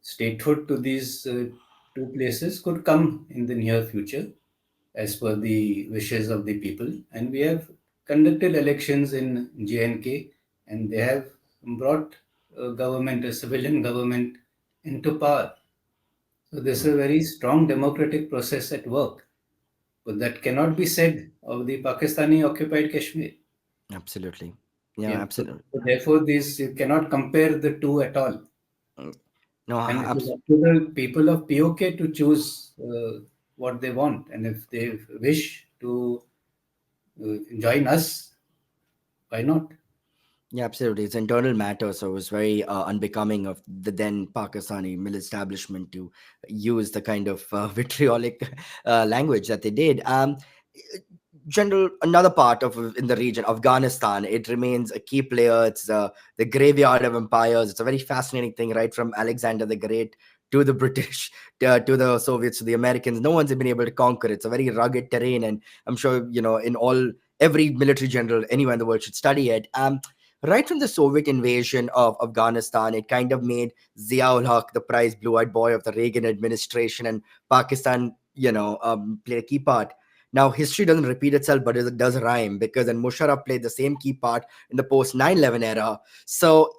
Statehood to these two places could come in the near future as per the wishes of the people. And we have conducted elections in JNK, and they have brought a government, a civilian government, into power. So this is a very strong democratic process at work. But that cannot be said of the Pakistani occupied Kashmir. Absolutely. Yeah, Yeah, absolutely. so therefore, these you cannot compare the two at all. Mm, no, And it is up to the people of POK to choose what they want. And if they wish to join us, why not? yeah, absolutely. It's internal matter, so it was very unbecoming of the then Pakistani mill establishment to use the kind of vitriolic language that they did. General, another part of in the region, Afghanistan, it remains a key player. It's the graveyard of empires. It's a very fascinating thing, right from Alexander the Great to the British, to the Soviets, to the Americans. No one's been able to conquer it. It's a very rugged terrain, and I'm sure in all every military general anywhere in the world should study it. Right from the Soviet invasion of Afghanistan, it kind of made Ziaul Haq the prize blue-eyed boy of the Reagan administration, and Pakistan, played a key part. Now, history doesn't repeat itself, but it does rhyme, because then Musharraf played the same key part in the post 9/11 era. So,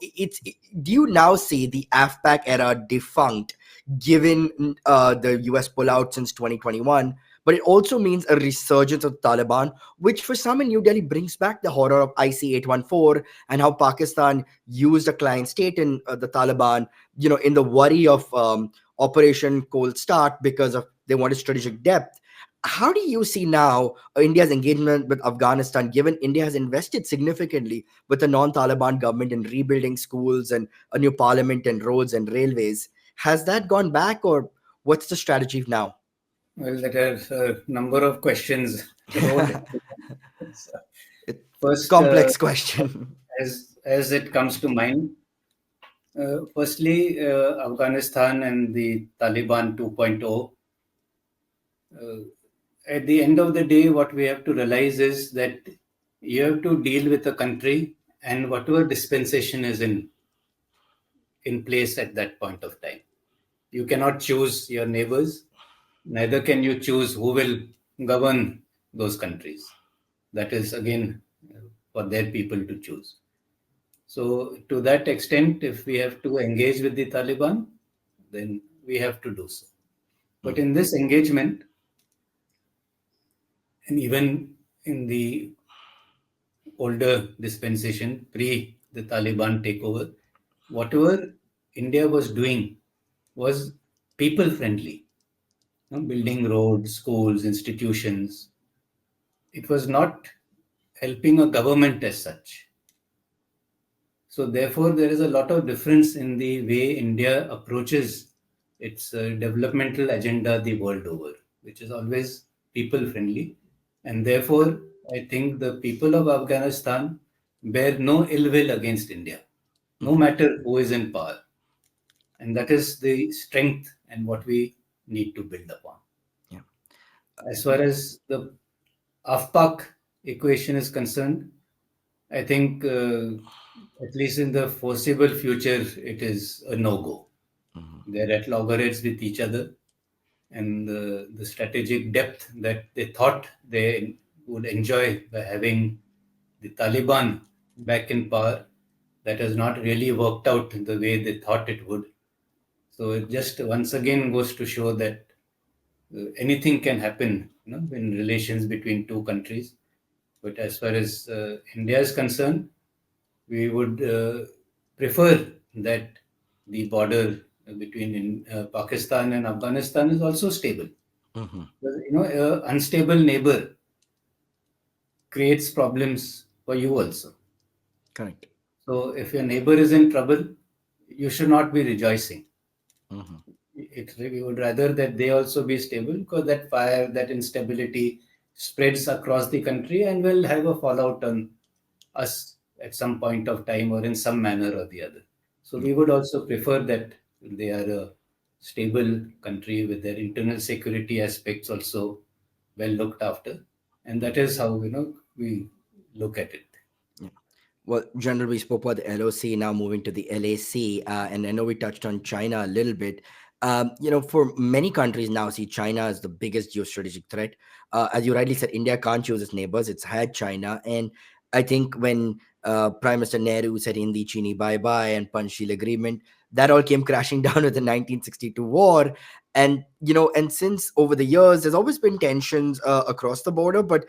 do you now see the AFPAC era defunct, given the US pullout since 2021? But it also means a resurgence of the Taliban, which for some in New Delhi brings back the horror of IC 814 and how Pakistan used a client state in the Taliban, in the worry of Operation Cold Start, because of they wanted strategic depth. How do you see now India's engagement with Afghanistan, given India has invested significantly with the non-Taliban government in rebuilding schools and a new parliament and roads and railways? Has that gone back, or what's the strategy now? Well, there are a number of questions rolled into that. So, first, Complex question. as it comes to mind, firstly, Afghanistan and the Taliban 2.0. Uh, at the end of the day, what we have to realize is that you have to deal with a country and whatever dispensation is in place at that point of time. You cannot choose your neighbors, neither can you choose who will govern those countries. That is again for their people to choose. So, to that extent, if we have to engage with the Taliban, then we have to do so. But in this engagement, and even in the older dispensation, pre the Taliban takeover, whatever India was doing was people friendly, building roads, schools, institutions. It was not helping a government as such. So, therefore, there is a lot of difference in the way India approaches its developmental agenda the world over, which is always people friendly. And therefore, I think the people of Afghanistan bear no ill will against India, no Mhm. matter who is in power. And that is the strength and what we need to build upon. Yeah. As far as the AFPAC equation is concerned, I think at least in the foreseeable future, it is a no-go. Mhm. They're at loggerheads with each other, and the strategic depth that they thought they would enjoy by having the Taliban back in power, that has not really worked out the way they thought it would. So it just once again goes to show that anything can happen, in relations between two countries. But as far as India is concerned, we would prefer that the border between Pakistan and Afghanistan is also stable. Mhm. Because, an unstable neighbor creates problems for you also. Correct. So if your neighbor is in trouble, you should not be rejoicing. Mhm. We would rather that they also be stable, because that fire, that instability spreads across the country and will have a fallout on us at some point of time or in some manner or the other. So we would also prefer that they are a stable country with their internal security aspects also well looked after, and that is how we look at it. Yeah. Well, General, we spoke about the LOC, now moving to the LAC, and I know we touched on China a little bit. For many countries now, see China as the biggest geostrategic threat. As you rightly said, India can't choose its neighbors; it's had China, and I think when Prime Minister Nehru said "Hindi Chini bye bye" and Panchsheel Agreement, that all came crashing down with the 1962 war. And since over the years, there's always been tensions across the border, but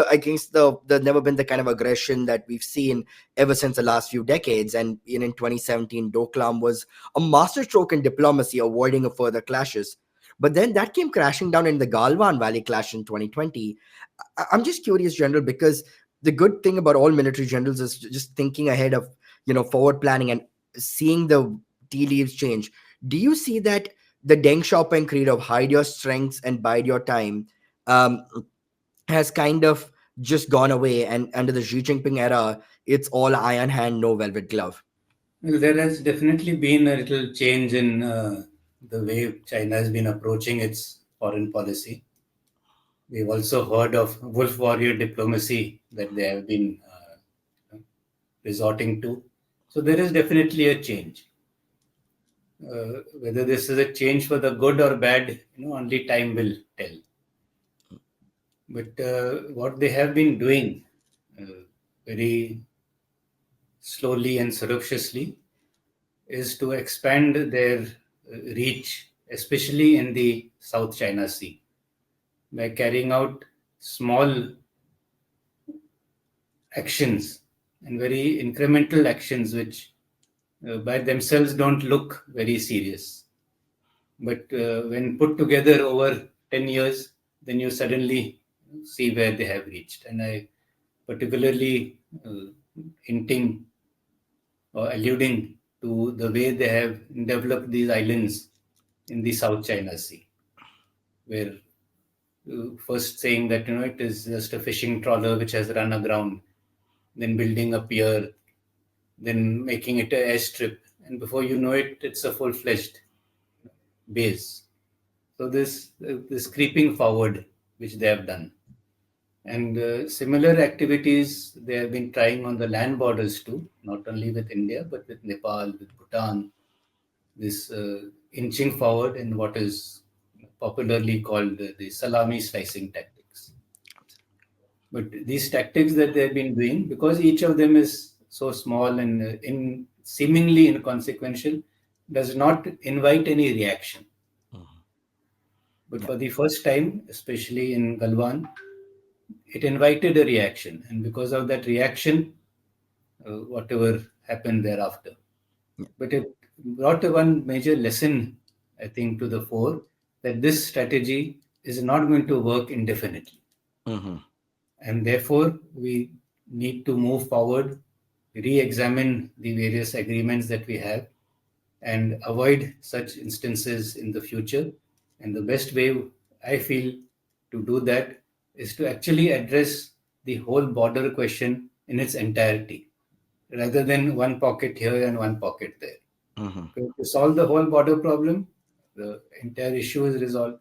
I guess there's never been the kind of aggression that we've seen ever since the last few decades. And in 2017, Doklam was a masterstroke in diplomacy, avoiding a further clashes. But then that came crashing down in the Galwan Valley clash in 2020. I'm just curious, General, because the good thing about all military generals is just thinking ahead of, forward planning and seeing the tea leaves change. Do you see that the Deng Xiaoping creed of hide your strengths and bide your time um, has kind of just gone away, and under the Xi Jinping era, it's all iron hand, no velvet glove? Well, there has definitely been a little change in the way China has been approaching its foreign policy. We've also heard of wolf warrior diplomacy that they have been resorting to. So there is definitely a change. Whether this is a change for the good or bad, only time will tell. But what they have been doing very slowly and surreptitiously is to expand their reach, especially in the South China Sea, by carrying out small actions and very incremental actions, which by themselves don't look very serious. But when put together over 10 years, then you suddenly see where they have reached. And I particularly hinting or alluding to the way they have developed these islands in the South China Sea, where first saying that it is just a fishing trawler which has run aground, then building a pier, then making it an airstrip, and before you know it, it's a full-fledged base. So this creeping forward, which they have done, and similar activities they have been trying on the land borders too, not only with India but with Nepal, with Bhutan. This inching forward in what is popularly called the salami slicing tactics. But these tactics that they've been doing, because each of them is so small and in seemingly inconsequential, does not invite any reaction. But Yeah. for the first time, especially in Galwan, it invited a reaction, and because of that reaction, whatever happened thereafter. Yeah. But it brought one major lesson, I think, to the fore, that this strategy is not going to work indefinitely. Hmm. And therefore, we need to move forward, re examine the various agreements that we have, and avoid such instances in the future. And the best way I feel to do that is to actually address the whole border question in its entirety, rather than one pocket here and one pocket there. Hmm. To solve the whole border problem, the entire issue is resolved.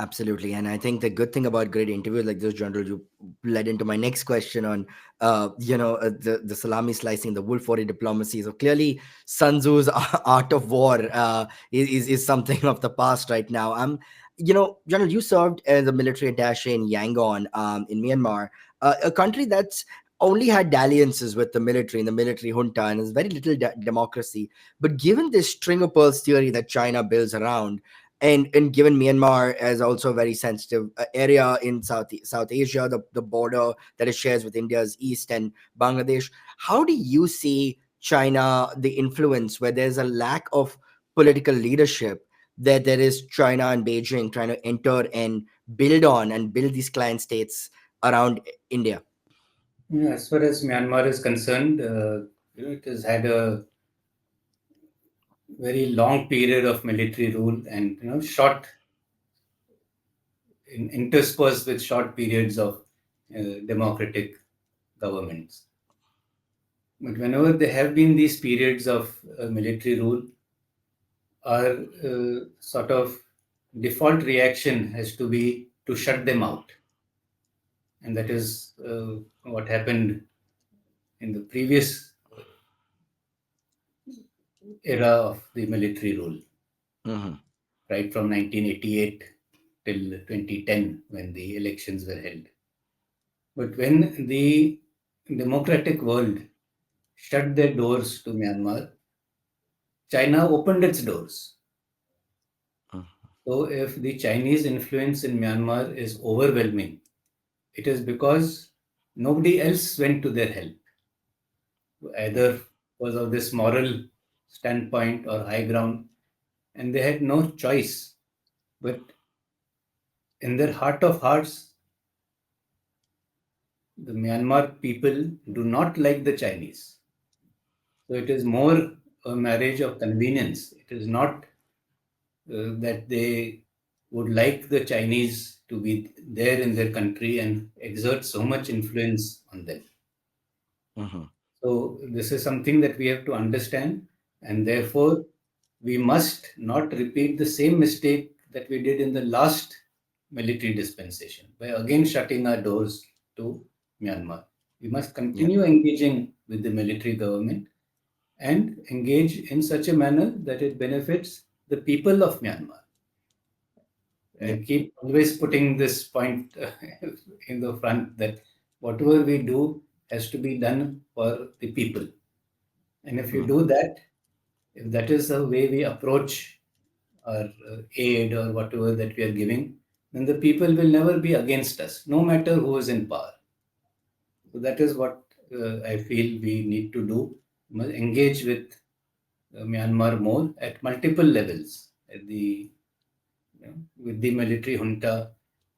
Absolutely. And I think the good thing about great interviews like this, General, you led into my next question on, the salami slicing, the wolf warrior diplomacy. So clearly, Sun Tzu's art of war is something of the past right now. General, you served as a military attaché in Yangon, in Myanmar, a country that's only had dalliances with the military and the military junta, and there's very little democracy. But given this string of pearls theory that China builds around, and given Myanmar as also a very sensitive area in South Asia, the border that it shares with India's east and Bangladesh, how do you see China, the influence where there's a lack of political leadership, that there is China and Beijing trying to enter and build these client states around India? As far as Myanmar is concerned, it has had a very long period of military rule and short interspersed with short periods of democratic governments. But whenever there have been these periods of military rule, our sort of default reaction has to be to shut them out. And that is what happened in the previous era of the military rule, Mhm. right from 1988 till 2010 when the elections were held. But when the democratic world shut their doors to Myanmar, China opened its doors. Mhm. So if the Chinese influence in Myanmar is overwhelming, it is because nobody else went to their help, either because of this moral standpoint or high ground, and they had no choice. But in their heart of hearts, the Myanmar people do not like the Chinese. So it is more a marriage of convenience. It is not that they would like the Chinese to be there in their country and exert so much influence on them. Mhm. So this is something that we have to understand, and therefore we must not repeat the same mistake that we did in the last military dispensation by again shutting our doors to Myanmar. We must Yeah. continue engaging with the military government and engage in such a manner that it benefits the people of Myanmar. Yeah. And keep always putting this point in the front that whatever we do has to be done for the people. And if you Mhm. do that, if that is the way we approach our aid or whatever that we are giving, then the people will never be against us, no matter who is in power. So that is what I feel we need to do. We must engage with Myanmar more at multiple levels, at the with the military junta,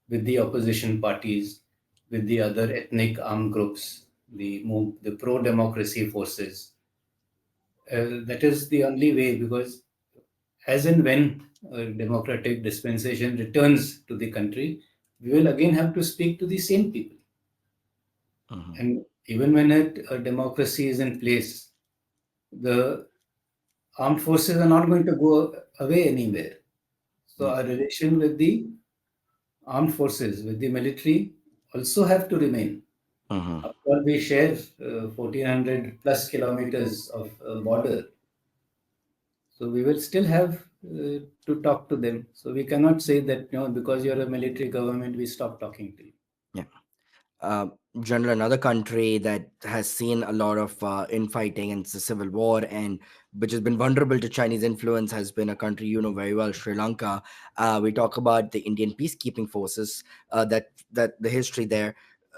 with the opposition parties, with the other ethnic armed groups, the pro-democracy forces. That is the only way, because as and when a democratic dispensation returns to the country, we will again have to speak to the same people. Mhm. And even when a democracy is in place, the armed forces are not going to go away anywhere. So Yeah. our relation with the armed forces, with the military, also have to remain. Mhm. After all, we share 1400 plus kilometers of border. So we will still have to talk to them. So we cannot say that, because you're a military government, we stop talking to you. Yeah. uh, General, another country that has seen a lot of infighting and it's a civil war, and which has been vulnerable to Chinese influence, has been a country you know very well, Sri Lanka. We talk about the Indian peacekeeping forces, that the history there.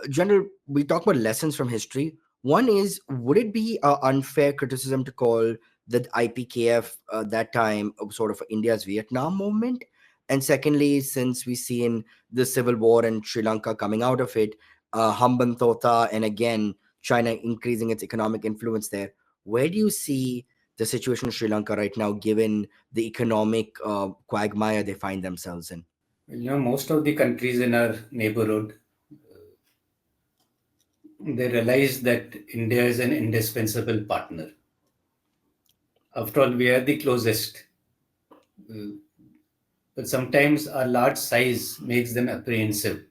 General, we talk about lessons from history. One is, would it be an unfair criticism to call the IPKF that time sort of India's Vietnam movement? And secondly, since we see in the civil war and Sri Lanka coming out of it, Hamban Tota, and again, China increasing its economic influence there. Where do you see the situation in Sri Lanka right now, given the economic quagmire they find themselves in? Well, most of the countries in our neighborhood, they realize that India is an indispensable partner. After all, we are the closest. Uh, but sometimes our large size makes them apprehensive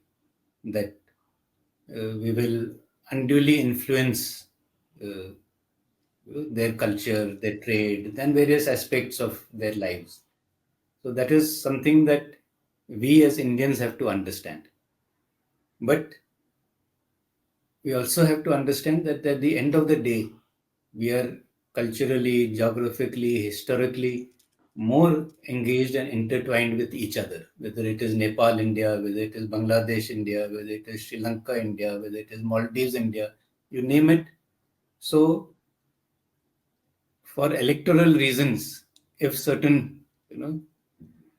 that we will unduly influence uh, their culture, their trade, and various aspects of their lives. So that is something that we as Indians have to understand. But we also have to understand that at the end of the day, we are culturally, geographically, historically more engaged and intertwined with each other, whether it is Nepal, India, whether it is Bangladesh, India, whether it is Sri Lanka, India, whether it is Maldives, India, you name it. So, for electoral reasons, if certain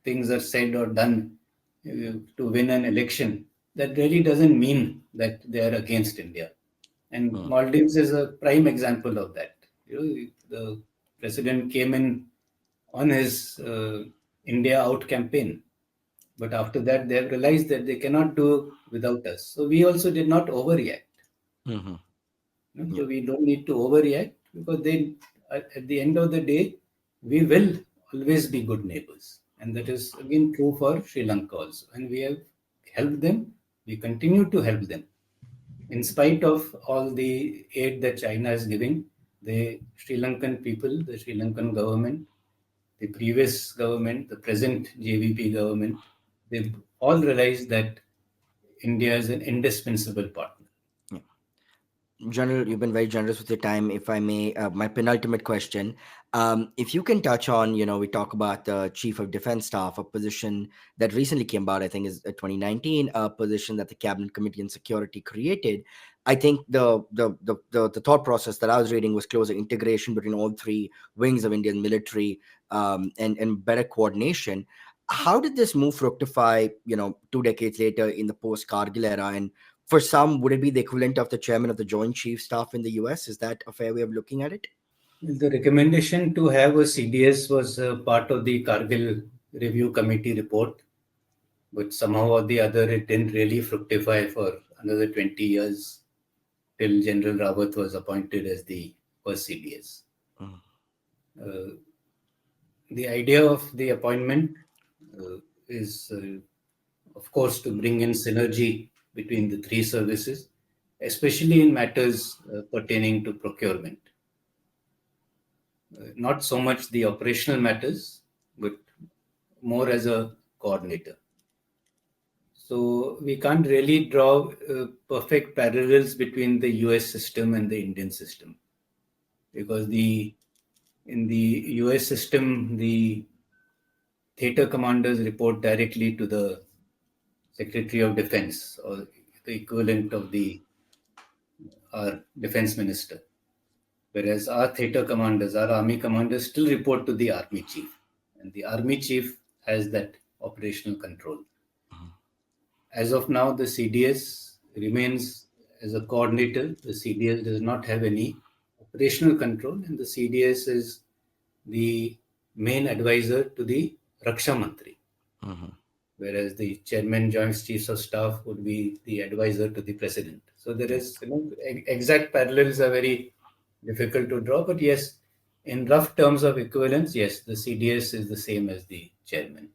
things are said or done to win an election, that really doesn't mean that they are against India. And Hmm. Maldives is a prime example of that. The president came in on his India Out campaign, But after that, they have realized that they cannot do without us. So we also did not overreact. Hmm. So Yeah. we don't need to overreact because then at the end of the day, we will always be good neighbors. And that is again true for Sri Lanka also. And we have helped them. We continue to help them. In spite of all the aid that China is giving, the Sri Lankan people, the Sri Lankan government, the previous government, the present JVP government, they've all realized that India is an indispensable partner. Yeah. General, you've been very generous with your time. If I may, my penultimate question: if you can touch on, we talk about the Chief of Defense Staff, a position that recently came about. I think is 2019, a position that the Cabinet Committee on Security created. I think the thought process that I was reading was closer integration between all three wings of Indian military, and better coordination. How did this move fructify? 2 decades later in the post Kargil era, and for some, would it be the equivalent of the chairman of the Joint Chiefs Staff in the US? Is that a fair way of looking at it? The recommendation to have a CDS was part of the Kargil Review Committee report, but somehow or the other it didn't really fructify for another 20 years till General Rawat was appointed as the first CDS. Mm. Uh, the idea of the appointment is, of course, to bring in synergy between the three services, especially in matters pertaining to procurement. Not so much the operational matters, but more as a coordinator. So we can't really draw perfect parallels between the US system and the Indian system because the in the US system the theater commanders report directly to the Secretary of Defense or the equivalent of the our defense minister, whereas our theater commanders, our army commanders still report to the army chief, and the army chief has that operational control. As of now, the CDS remains as a coordinator. The CDS does not have any operational control, and the CDS is the main advisor to the Raksha Mantri, Mhm. whereas the chairman, joint chiefs of staff would be the advisor to the president. So there Yeah. is, exact parallels are very difficult to draw, but yes, in rough terms of equivalence, yes, the CDS is the same as the chairman.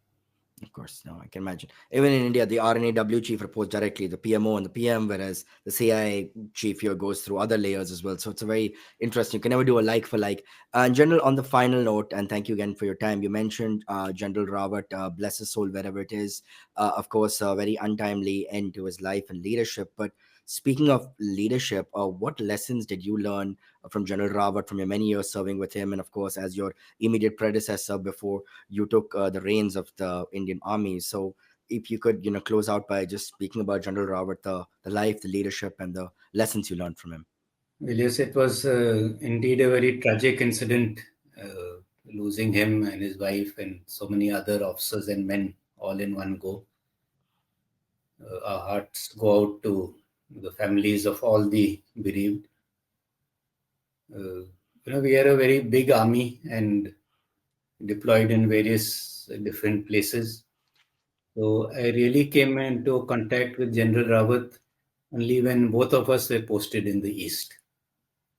Of course, no, I can imagine. Even in India, the RNAW chief reports directly the PMO and the PM, whereas the CIA chief here goes through other layers as well. So it's a very interesting. You can never do a like for like. In general, on the final note, and thank you again for your time. You mentioned General Rawat, bless his soul wherever it is. Of course, a very untimely end to his life and leadership. But speaking of leadership, what lessons did you learn from General Rawat from your many years serving with him, and of course, as your immediate predecessor before you took the reins of the Indian Army? So, if you could, close out by just speaking about General Rawat, the life, the leadership, and the lessons you learned from him. Well, yes, it was indeed a very tragic incident, losing him and his wife and so many other officers and men all in one go. Our hearts go out to the families of all the bereaved. We are a very big army and deployed in various different places. So I really came into contact with General Rawat only when both of us were posted in the east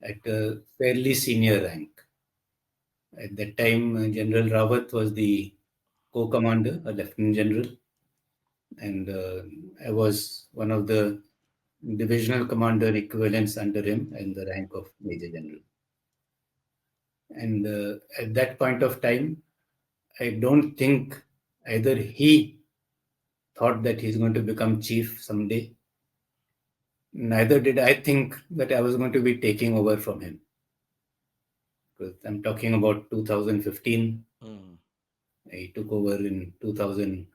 at a fairly senior rank. At that time, General Rawat was the co-commander, a lieutenant general, and I was one of the divisional commander equivalents under him in the rank of major general. And at that point of time, I don't think either he thought that he's going to become chief someday, neither did I think that I was going to be taking over from him. Because I'm talking about 2015. Mm. I took over in 2000.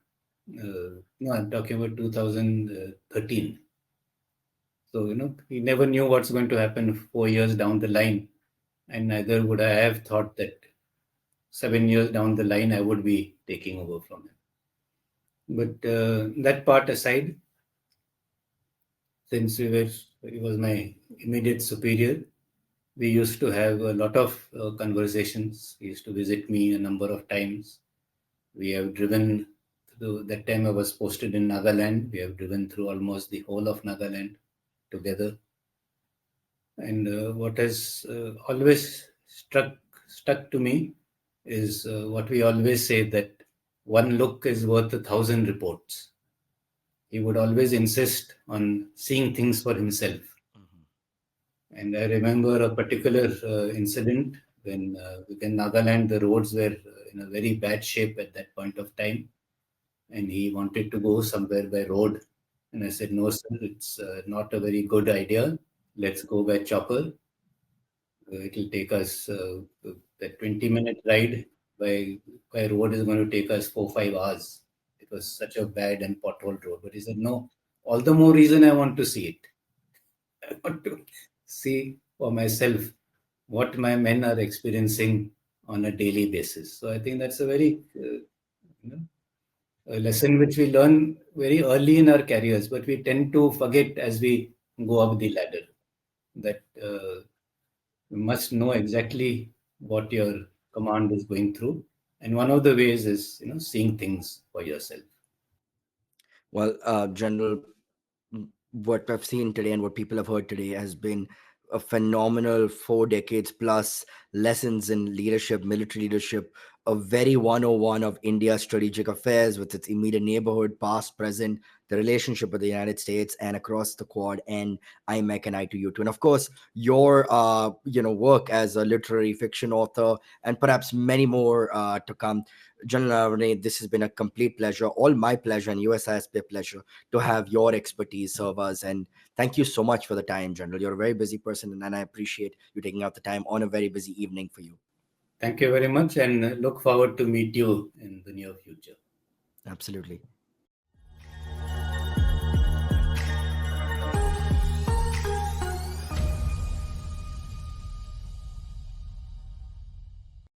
No, I'm talking about 2013. So, he never knew what's going to happen 4 years down the line. And neither would I have thought that 7 years down the line I would be taking over from him. But that part aside, since he was my immediate superior, we used to have a lot of conversations. He used to visit me a number of times. We have driven that time I was posted in Nagaland. We have driven through almost the whole of Nagaland together. And what has always stuck to me is what we always say, that one look is worth 1,000 reports. He would always insist on seeing things for himself. And I remember a particular incident when within Nagaland, the roads were in a very bad shape at that point of time. And he wanted to go somewhere by road. And I said, no, sir, it's not a very good idea. Let's go by chopper. It'll take us that 20-minute ride by road is going to take us 4-5 hours. It was such a bad and potholed road. But he said, no, all the more reason I want to see it. I want to see for myself what my men are experiencing on a daily basis. So I think that's a very a lesson which we learn very early in our careers, but we tend to forget as we go up the ladder. That you must know exactly what your command is going through, and one of the ways is seeing things for yourself. Well, General, what I've seen today and what people have heard today has been a phenomenal 4 decades plus lessons in leadership, military leadership, a very 101 of India's strategic affairs with its immediate neighborhood, past, present, the relationship with the United States and across the Quad and IMEC and I2U2. And of course, your work as a literary fiction author and perhaps many more to come. General Naravane, this has been a complete pleasure, all my pleasure and USISPF pleasure to have your expertise serve us. And thank you so much for the time, General. You're a very busy person, and I appreciate you taking out the time on a very busy evening for you. Thank you very much, and look forward to meet you in the near future. Absolutely.